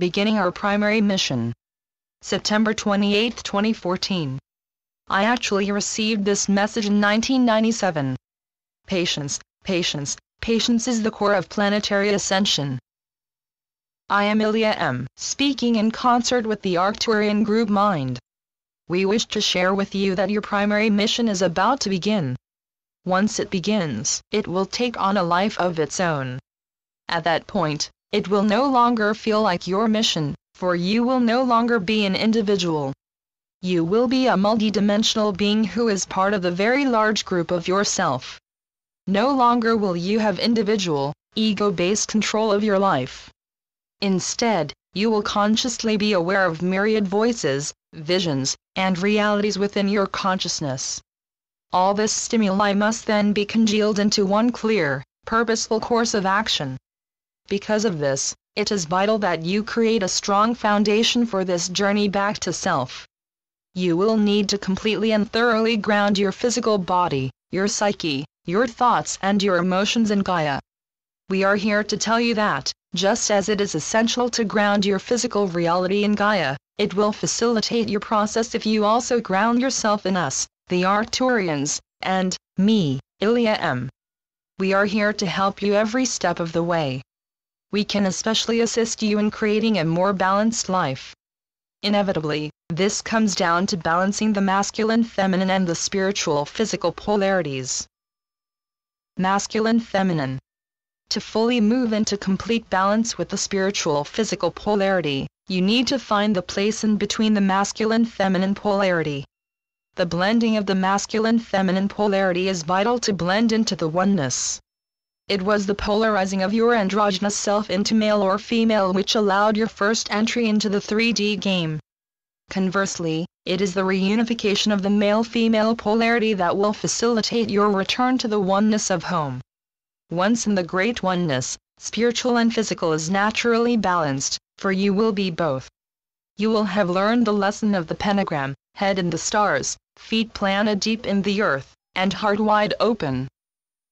beginning our primary mission. September 28, 2014. I actually received this message in 1997. Patience, patience, patience is the core of planetary ascension. I am Ilya M., speaking in concert with the Arcturian group Mind. We wish to share with you that your primary mission is about to begin. Once it begins, it will take on a life of its own. At that point, it will no longer feel like your mission, for you will no longer be an individual. You will be a multidimensional being who is part of the very large group of yourself. No longer will you have individual, ego-based control of your life. Instead, you will consciously be aware of myriad voices, visions, and realities within your consciousness. All this stimuli must then be congealed into one clear, purposeful course of action. Because of this, it is vital that you create a strong foundation for this journey back to self. You will need to completely and thoroughly ground your physical body, your psyche, your thoughts and your emotions in Gaia. We are here to tell you that, just as it is essential to ground your physical reality in Gaia, it will facilitate your process if you also ground yourself in us, the Arcturians, and me, Ilya M. We are here to help you every step of the way. We can especially assist you in creating a more balanced life. Inevitably, this comes down to balancing the masculine, feminine and the spiritual, physical polarities. Masculine, feminine. To fully move into complete balance with the spiritual, physical polarity, you need to find the place in between the masculine, feminine polarity. The blending of the masculine, feminine polarity is vital to blend into the oneness. It was the polarizing of your androgynous self into male or female which allowed your first entry into the 3D game. Conversely, it is the reunification of the male-female polarity that will facilitate your return to the oneness of home. Once in the great oneness, spiritual and physical is naturally balanced, for you will be both. You will have learned the lesson of the pentagram, head in the stars, feet planted deep in the earth, and heart wide open.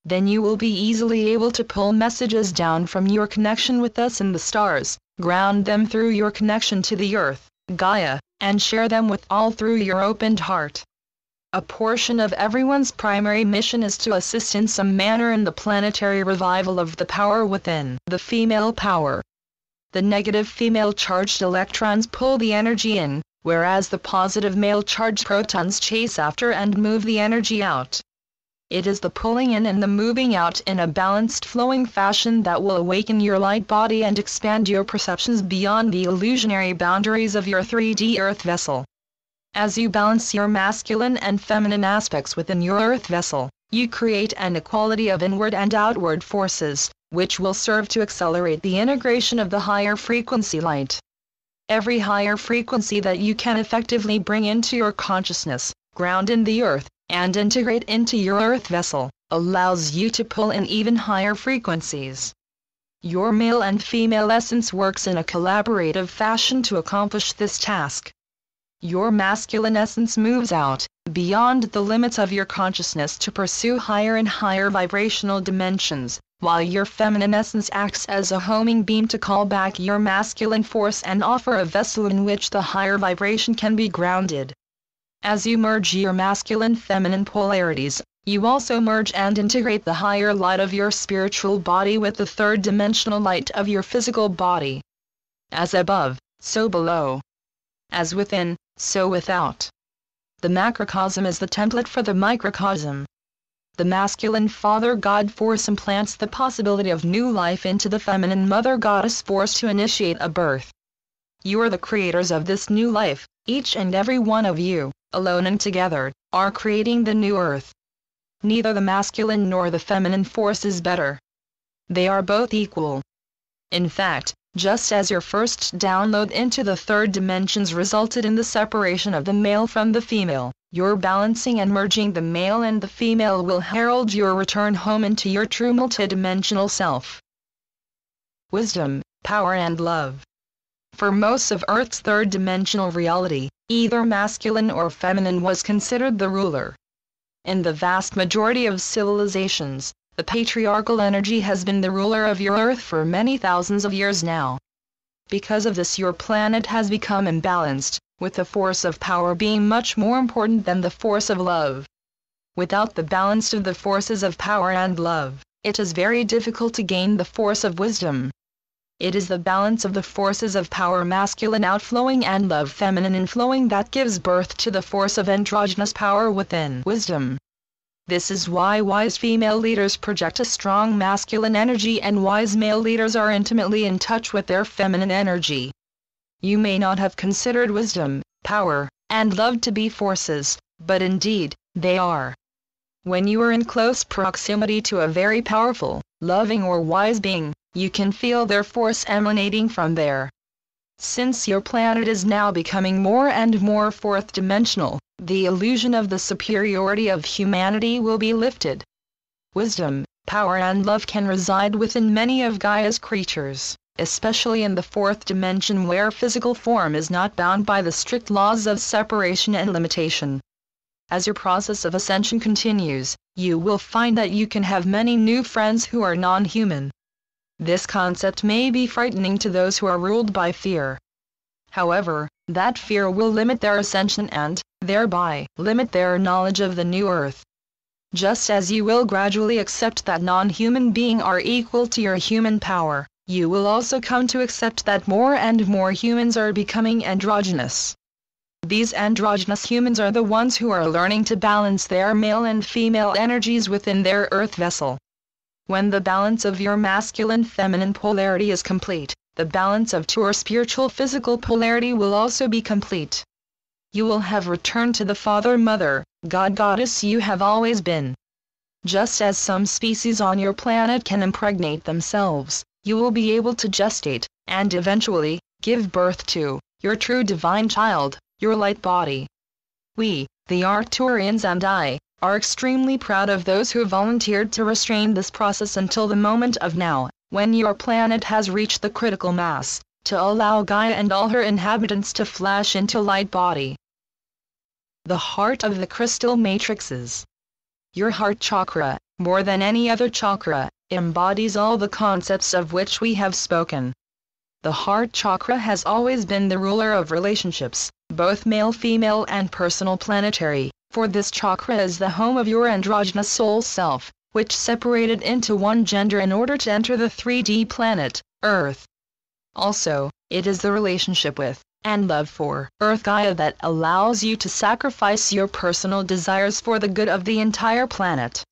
Then you will be easily able to pull messages down from your connection with us in the stars, ground them through your connection to the earth, Gaia, and share them with all through your opened heart. A portion of everyone's primary mission is to assist in some manner in the planetary revival of the power within, the female power. The negative female-charged electrons pull the energy in, whereas the positive male-charged protons chase after and move the energy out. It is the pulling in and the moving out in a balanced flowing fashion that will awaken your light body and expand your perceptions beyond the illusionary boundaries of your 3D earth vessel. As you balance your masculine and feminine aspects within your earth vessel, you create an equality of inward and outward forces, which will serve to accelerate the integration of the higher frequency light. Every higher frequency that you can effectively bring into your consciousness, ground in the earth, and integrate into your earth vessel, allows you to pull in even higher frequencies. Your male and female essence works in a collaborative fashion to accomplish this task. Your masculine essence moves out, beyond the limits of your consciousness to pursue higher and higher vibrational dimensions, while your feminine essence acts as a homing beam to call back your masculine force and offer a vessel in which the higher vibration can be grounded. As you merge your masculine-feminine polarities, you also merge and integrate the higher light of your spiritual body with the third-dimensional light of your physical body. As above, so below. As within, so without. The macrocosm is the template for the microcosm. The masculine Father God force implants the possibility of new life into the feminine Mother Goddess force to initiate a birth. You are the creators of this new life, each and every one of you, alone and together, are creating the new earth. Neither the masculine nor the feminine force is better. They are both equal. In fact, just as your first download into the third dimensions resulted in the separation of the male from the female, your balancing and merging the male and the female will herald your return home into your true multidimensional self. Wisdom, power and love. For most of Earth's third-dimensional reality, either masculine or feminine was considered the ruler. In the vast majority of civilizations, the patriarchal energy has been the ruler of your Earth for many thousands of years now. Because of this, your planet has become imbalanced, with the force of power being much more important than the force of love. Without the balance of the forces of power and love, it is very difficult to gain the force of wisdom. It is the balance of the forces of power masculine outflowing and love feminine inflowing that gives birth to the force of androgynous power within wisdom. This is why wise female leaders project a strong masculine energy and wise male leaders are intimately in touch with their feminine energy. You may not have considered wisdom, power, and love to be forces, but indeed, they are. When you are in close proximity to a very powerful, loving or wise being, you can feel their force emanating from there. Since your planet is now becoming more and more fourth-dimensional, the illusion of the superiority of humanity will be lifted. Wisdom, power and love can reside within many of Gaia's creatures, especially in the fourth dimension where physical form is not bound by the strict laws of separation and limitation. As your process of ascension continues, you will find that you can have many new friends who are non-human. This concept may be frightening to those who are ruled by fear. However, that fear will limit their ascension and, thereby, limit their knowledge of the new earth. Just as you will gradually accept that non-human beings are equal to your human power, you will also come to accept that more and more humans are becoming androgynous. These androgynous humans are the ones who are learning to balance their male and female energies within their earth vessel. When the balance of your masculine-feminine polarity is complete, the balance of your spiritual-physical polarity will also be complete. You will have returned to the Father-Mother, God-Goddess you have always been. Just as some species on your planet can impregnate themselves, you will be able to gestate, and eventually, give birth to, your true divine child, your light body. We, the Arcturians and I, are extremely proud of those who volunteered to restrain this process until the moment of now, when your planet has reached the critical mass, to allow Gaia and all her inhabitants to flash into light body. The heart of the crystal matrices. Your heart chakra, more than any other chakra, embodies all the concepts of which we have spoken. The heart chakra has always been the ruler of relationships, both male-female and personal planetary, for this chakra is the home of your androgynous soul self, which separated into one gender in order to enter the 3D planet, Earth. Also, it is the relationship with, and love for, Earth Gaia that allows you to sacrifice your personal desires for the good of the entire planet.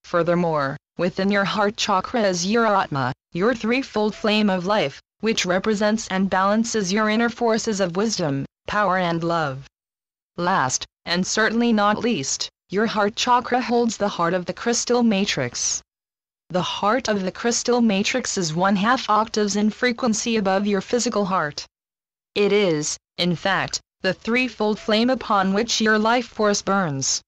Furthermore, within your heart chakra is your Atma, your threefold flame of life, which represents and balances your inner forces of wisdom, power and love. Last, and certainly not least, your heart chakra holds the heart of the crystal matrix. The heart of the crystal matrix is 1/2 octaves in frequency above your physical heart. It is, in fact, the threefold flame upon which your life force burns.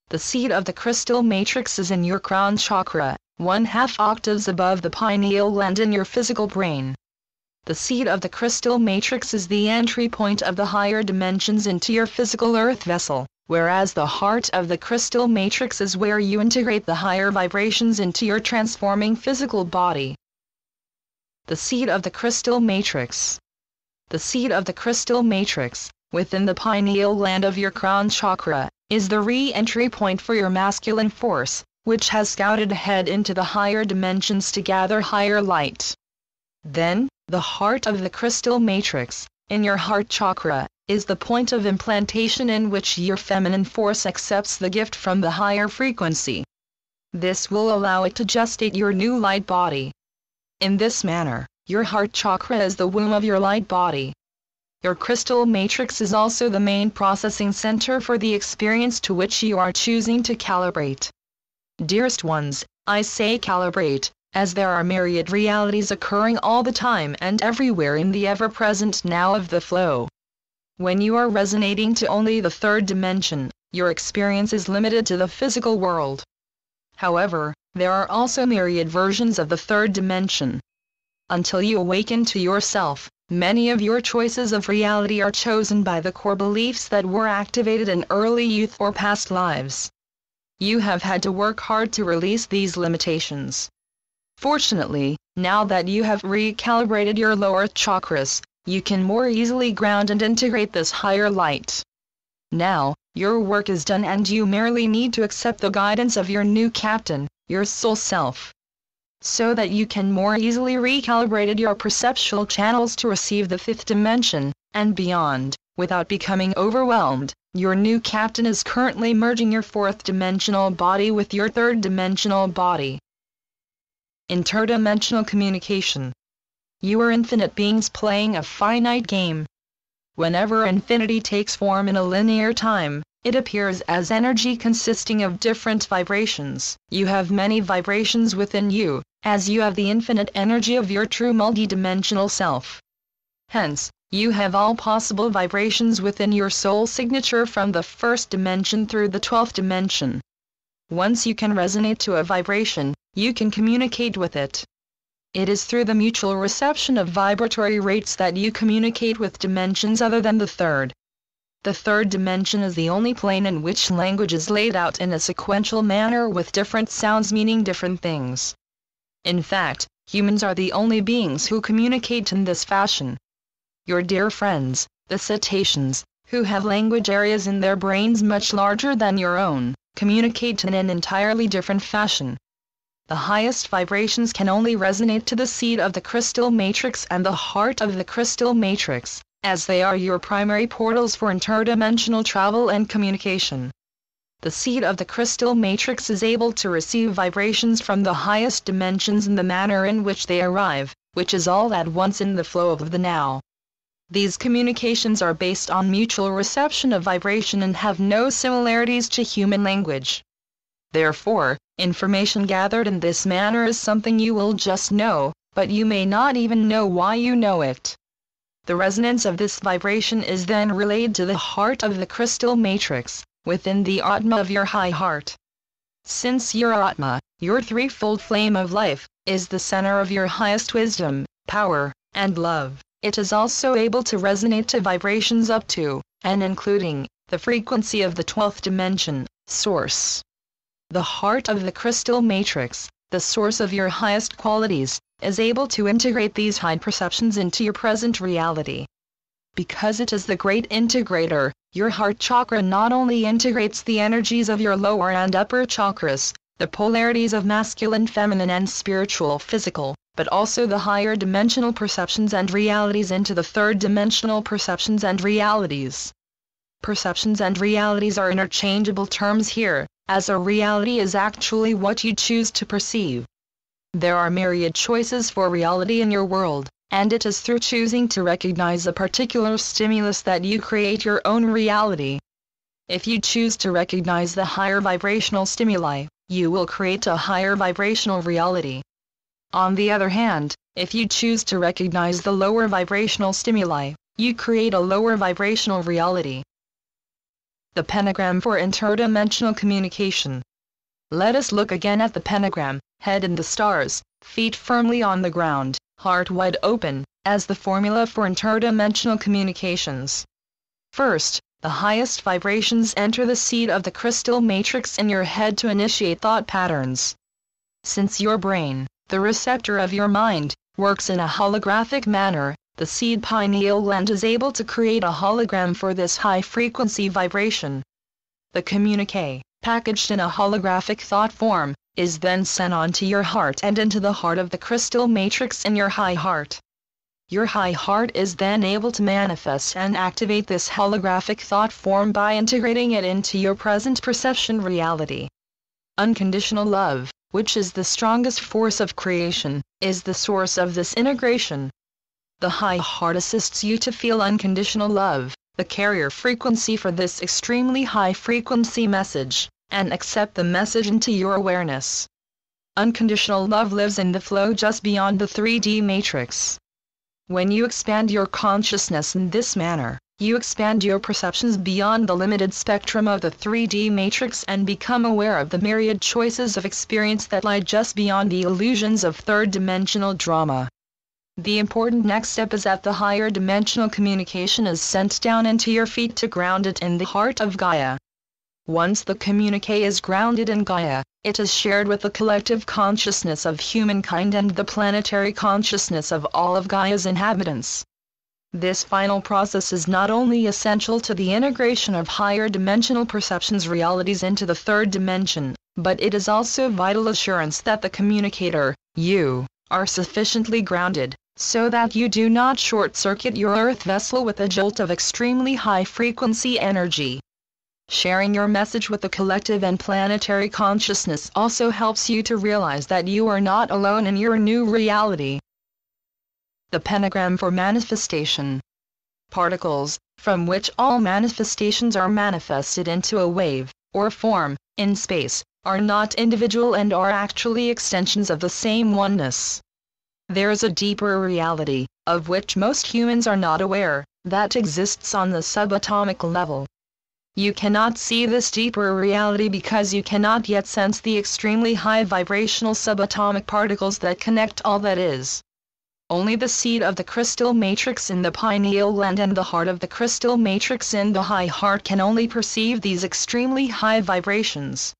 The seat of the crystal matrix is in your crown chakra, 1/2 octaves above the pineal gland in your physical brain. The seat of the crystal matrix is the entry point of the higher dimensions into your physical earth vessel, whereas the heart of the crystal matrix is where you integrate the higher vibrations into your transforming physical body. The seat of the crystal matrix. The seat of the crystal matrix, within the pineal gland of your crown chakra, is the re-entry point for your masculine force, which has scouted ahead into the higher dimensions to gather higher light. Then, the heart of the crystal matrix, in your heart chakra, is the point of implantation in which your feminine force accepts the gift from the higher frequency. This will allow it to gestate your new light body. In this manner, your heart chakra is the womb of your light body. Your crystal matrix is also the main processing center for the experience to which you are choosing to calibrate. Dearest ones, I say calibrate, as there are myriad realities occurring all the time and everywhere in the ever-present now of the flow. When you are resonating to only the third dimension, your experience is limited to the physical world. However, there are also myriad versions of the third dimension. Until you awaken to yourself, many of your choices of reality are chosen by the core beliefs that were activated in early youth or past lives. You have had to work hard to release these limitations. Fortunately, Now that you have recalibrated your lower chakras, you can more easily ground and integrate this higher light. Now, your work is done and you merely need to accept the guidance of your new captain, your soul self, so that you can more easily recalibrate your perceptual channels to receive the fifth dimension, and beyond, without becoming overwhelmed. Your new captain is currently merging your fourth dimensional body with your third dimensional body. Interdimensional communication. You are infinite beings playing a finite game. Whenever infinity takes form in a linear time, it appears as energy consisting of different vibrations. You have many vibrations within you, as you have the infinite energy of your true multidimensional self. Hence, you have all possible vibrations within your soul signature from the first dimension through the 12th dimension. Once you can resonate to a vibration, you can communicate with it. It is through the mutual reception of vibratory rates that you communicate with dimensions other than the third. The third dimension is the only plane in which language is laid out in a sequential manner with different sounds meaning different things. In fact, humans are the only beings who communicate in this fashion. Your dear friends, the cetaceans, who have language areas in their brains much larger than your own, communicate in an entirely different fashion. The highest vibrations can only resonate to the seed of the crystal matrix and the heart of the crystal matrix, as they are your primary portals for interdimensional travel and communication. The seed of the crystal matrix is able to receive vibrations from the highest dimensions in the manner in which they arrive, which is all at once in the flow of the now. These communications are based on mutual reception of vibration and have no similarities to human language. Therefore, information gathered in this manner is something you will just know, but you may not even know why you know it. The resonance of this vibration is then relayed to the heart of the crystal matrix, within the Atma of your high heart. Since your Atma, your threefold flame of life, is the center of your highest wisdom, power, and love, it is also able to resonate to vibrations up to, and including, the frequency of the 12th dimension, source. The heart of the crystal matrix, the source of your highest qualities, is able to integrate these high perceptions into your present reality. Because it is the great integrator, your heart chakra not only integrates the energies of your lower and upper chakras, the polarities of masculine, feminine and spiritual physical, but also the higher dimensional perceptions and realities into the third dimensional perceptions and realities. Perceptions and realities are interchangeable terms here, as a reality is actually what you choose to perceive. There are myriad choices for reality in your world, and it is through choosing to recognize a particular stimulus that you create your own reality. If you choose to recognize the higher vibrational stimuli, you will create a higher vibrational reality. On the other hand, if you choose to recognize the lower vibrational stimuli, you create a lower vibrational reality. The pentagram for interdimensional communication. Let us look again at the pentagram, head in the stars, feet firmly on the ground, heart wide open, as the formula for interdimensional communications. First, the highest vibrations enter the seed of the crystal matrix in your head to initiate thought patterns. Since your brain, the receptor of your mind, works in a holographic manner, the seed pineal gland is able to create a hologram for this high-frequency vibration. The communique, packaged in a holographic thought form, is then sent on to your heart and into the heart of the crystal matrix in your high heart. Your high heart is then able to manifest and activate this holographic thought form by integrating it into your present perception reality. Unconditional love, which is the strongest force of creation, is the source of this integration. The high heart assists you to feel unconditional love, the carrier frequency for this extremely high frequency message, and accept the message into your awareness. Unconditional love lives in the flow just beyond the 3D matrix. When you expand your consciousness in this manner, you expand your perceptions beyond the limited spectrum of the 3D matrix and become aware of the myriad choices of experience that lie just beyond the illusions of third-dimensional drama. The important next step is that the higher dimensional communication is sent down into your feet to ground it in the heart of Gaia. Once the communique is grounded in Gaia, it is shared with the collective consciousness of humankind and the planetary consciousness of all of Gaia's inhabitants. This final process is not only essential to the integration of higher dimensional perceptions realities into the third dimension, but it is also vital assurance that the communicator, you, are sufficiently grounded, so that you do not short-circuit your earth vessel with a jolt of extremely high-frequency energy. Sharing your message with the collective and planetary consciousness also helps you to realize that you are not alone in your new reality. The pentagram for manifestation. Particles, from which all manifestations are manifested into a wave, or form, in space, are not individual and are actually extensions of the same oneness. There is a deeper reality, of which most humans are not aware, that exists on the subatomic level. You cannot see this deeper reality because you cannot yet sense the extremely high vibrational subatomic particles that connect all that is. Only the seed of the crystal matrix in the pineal gland and the heart of the crystal matrix in the high heart can only perceive these extremely high vibrations.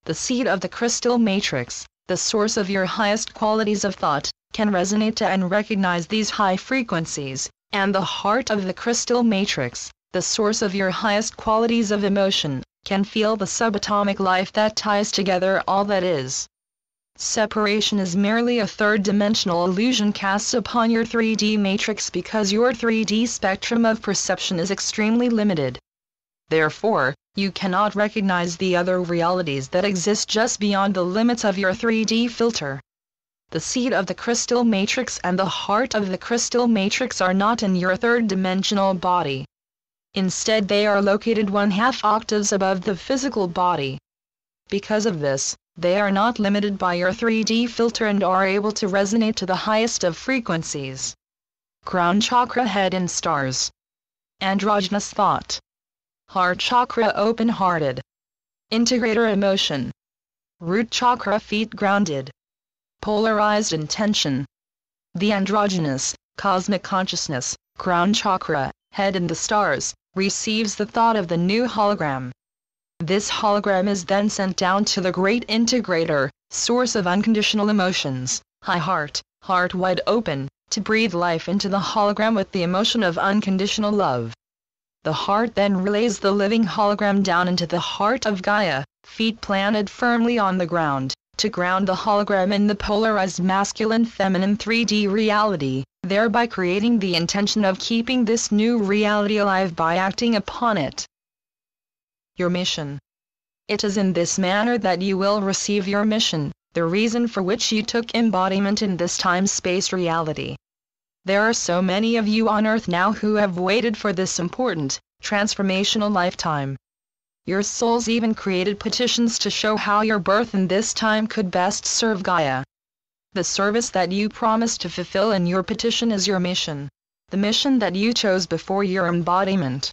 The seed of the crystal matrix, the source of your highest qualities of thought, can resonate to and recognize these high frequencies, and the heart of the crystal matrix, the source of your highest qualities of emotion, can feel the subatomic life that ties together all that is. Separation is merely a third-dimensional illusion cast upon your 3D matrix because your 3D spectrum of perception is extremely limited. Therefore, you cannot recognize the other realities that exist just beyond the limits of your 3D filter. The seed of the crystal matrix and the heart of the crystal matrix are not in your third-dimensional body. Instead, they are located 1/2 octaves above the physical body. Because of this, they are not limited by your 3D filter and are able to resonate to the highest of frequencies. Crown chakra, head in stars. Androgynous thought. Heart chakra, open-hearted. Integrator, emotion. Root chakra, feet grounded. Polarized intention. The androgynous, cosmic consciousness, crown chakra, head in the stars, receives the thought of the new hologram. This hologram is then sent down to the great integrator, source of unconditional emotions, high heart, heart wide open, to breathe life into the hologram with the emotion of unconditional love. The heart then relays the living hologram down into the heart of Gaia, feet planted firmly on the ground, to ground the hologram in the polarized masculine-feminine 3D reality, thereby creating the intention of keeping this new reality alive by acting upon it. Your mission. It is in this manner that you will receive your mission, the reason for which you took embodiment in this time-space reality. There are so many of you on Earth now who have waited for this important, transformational lifetime. Your souls even created petitions to show how your birth in this time could best serve Gaia. The service that you promised to fulfill in your petition is your mission, the mission that you chose before your embodiment.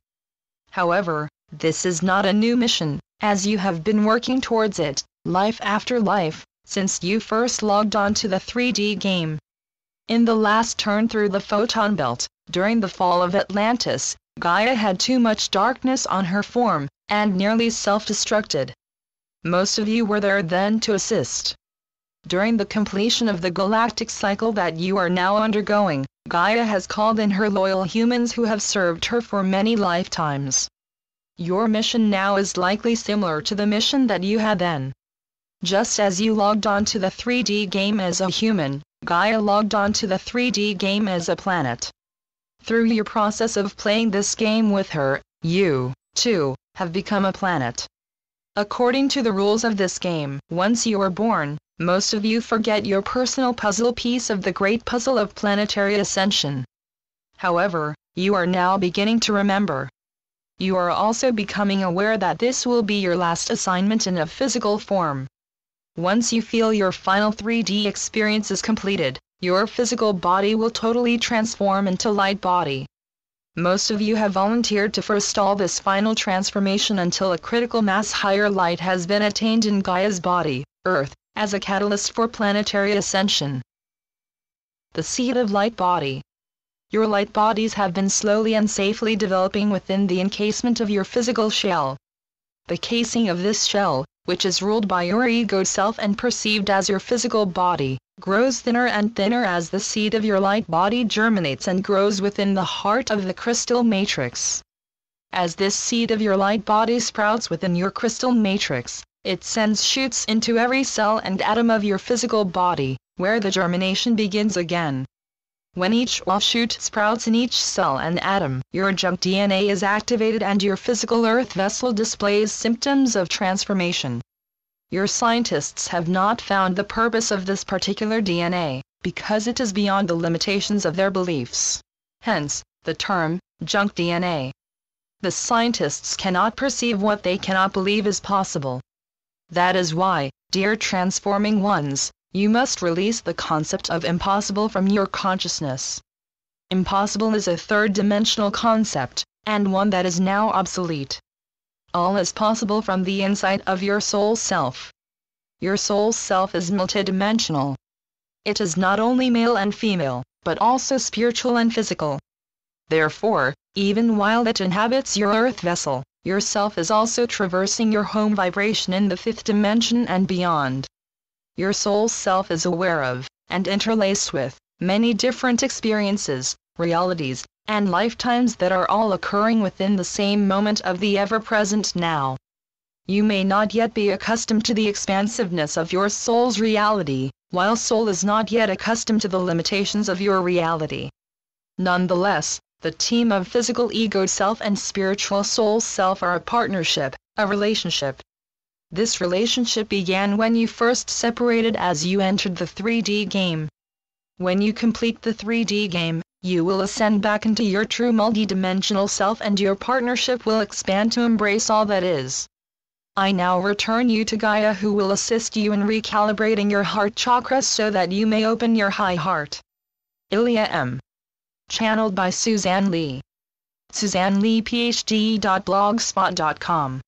However, this is not a new mission, as you have been working towards it, life after life, since you first logged on to the 3D game. In the last turn through the photon belt, during the fall of Atlantis, Gaia had too much darkness on her form, and nearly self-destructed. Most of you were there then to assist. During the completion of the galactic cycle that you are now undergoing, Gaia has called in her loyal humans who have served her for many lifetimes. Your mission now is likely similar to the mission that you had then. Just as you logged on to the 3D game as a human, Gaia logged on to the 3D game as a planet. Through your process of playing this game with her, you, too, have become a planet. According to the rules of this game, once you are born, most of you forget your personal puzzle piece of the great puzzle of planetary ascension. However, you are now beginning to remember. You are also becoming aware that this will be your last assignment in a physical form. Once you feel your final 3D experience is completed, your physical body will totally transform into light body. Most of you have volunteered to forestall this final transformation until a critical mass higher light has been attained in Gaia's body, Earth, as a catalyst for planetary ascension. The seed of light body. Your light bodies have been slowly and safely developing within the encasement of your physical shell. The casing of this shell, which is ruled by your ego self and perceived as your physical body, grows thinner and thinner as the seed of your light body germinates and grows within the heart of the crystal matrix. As this seed of your light body sprouts within your crystal matrix, it sends shoots into every cell and atom of your physical body, where the germination begins again. When each offshoot sprouts in each cell and atom, your junk DNA is activated and your physical earth vessel displays symptoms of transformation. Your scientists have not found the purpose of this particular DNA, because it is beyond the limitations of their beliefs. Hence, the term, junk DNA. The scientists cannot perceive what they cannot believe is possible. That is why, dear transforming ones, you must release the concept of impossible from your consciousness. Impossible is a third-dimensional concept, and one that is now obsolete. All is possible from the inside of your soul self. Your soul self is multidimensional. It is not only male and female, but also spiritual and physical. Therefore, even while it inhabits your earth vessel, your self is also traversing your home vibration in the fifth dimension and beyond. Your soul self is aware of, and interlaced with, many different experiences, realities, and lifetimes that are all occurring within the same moment of the ever-present now. You may not yet be accustomed to the expansiveness of your soul's reality, while soul is not yet accustomed to the limitations of your reality. Nonetheless, the team of physical ego self and spiritual soul self are a partnership, a relationship. This relationship began when you first separated as you entered the 3D game. When you complete the 3D game, you will ascend back into your true multidimensional self and your partnership will expand to embrace all that is. I now return you to Gaia, who will assist you in recalibrating your heart chakra so that you may open your high heart. Ilya M. Channeled by Suzanne Lee. SuzanneLeePhD.blogspot.com